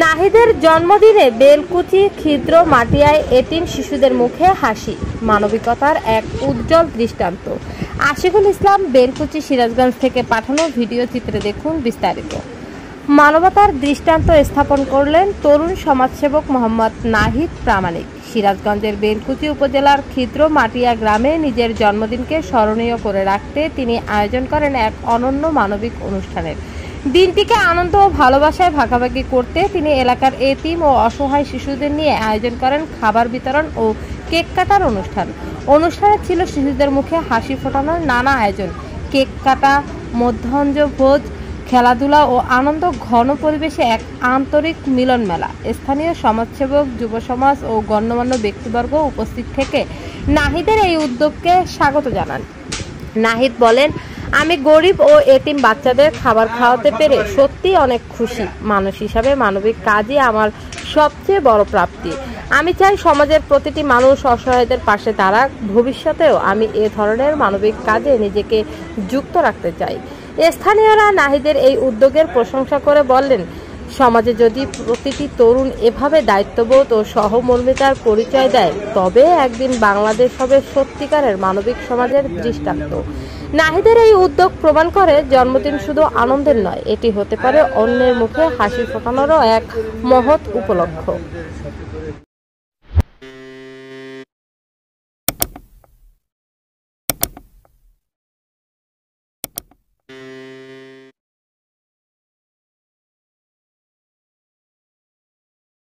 নাহিদের জন্মদিনে বেলকুচি ক্ষুদ্র মাটিয়ায় এতিম শিশুদের মুখে হাসি, মানবিকতার এক উজ্জ্বল দৃষ্টান্ত। আশিকুল ইসলাম, বেলকুচি, সিরাজগঞ্জ থেকে পাঠানো ভিডিও চিত্রে দেখুন বিস্তারিত। মানবতার দৃষ্টান্ত স্থাপন করলেন তরুণ সমাজসেবক মোহাম্মদ নাহিদ প্রামাণিক। সিরাজগঞ্জের বেলকুচি উপজেলার ক্ষুদ্র মাটিয়া গ্রামে নিজের জন্মদিনকে স্মরণীয় করে রাখতে তিনি আয়োজন করেন এক অনন্য মানবিক অনুষ্ঠানের। দিনটিকে আনন্দ ও ভালোবাসায় ভাগাভাগি করতে তিনি এলাকার এতিম ও অসহায় শিশুদের নিয়ে আয়োজন করেন খাবার বিতরণ ও কেক কাটার অনুষ্ঠান। অনুষ্ঠানে ছিল শিশুদের মুখে হাসি ফোটানোর নানা আয়োজন, কেক কাটা, মধ্যাহ্নভোজ, খেলাধুলা ও আনন্দ ঘন পরিবেশে এক আন্তরিক মিলন মেলা। স্থানীয় সমাজসেবক, যুব সমাজ ও গণ্যমান্য ব্যক্তিবর্গ উপস্থিত থেকে নাহিদের এই উদ্যোগকে স্বাগত জানান। নাহিদ বলেন, আমি গরিব ও এতিম বাচ্চাদের খাবার খাওয়াতে পেরে সত্যি অনেক খুশি। মানুষ হিসাবে মানবিক কাজই আমার সবচেয়ে বড় প্রাপ্তি। আমি চাই সমাজের প্রতিটি মানুষ অসহায়দের পাশে দাঁড়াক। ভবিষ্যতেও আমি এ ধরনের মানবিক কাজে নিজেকে যুক্ত রাখতে চাই। স্থানীয়রা নাহিদের এই উদ্যোগের প্রশংসা করে বললেন, সমাজে যদি প্রতিটি তরুণ এভাবে দায়িত্ববোধ ও সহমর্মিতার পরিচয় দেয়, তবে একদিন বাংলাদেশ হবে সত্যিকারের মানবিক সমাজের দৃষ্টান্ত। নাহিদের এই উদ্যোগ প্রমাণ করে জন্মদিন শুধু আনন্দের নয়, এটি হতে পারে অন্যের মুখে হাসি ফোটানোরও এক মহৎ উপলক্ষ।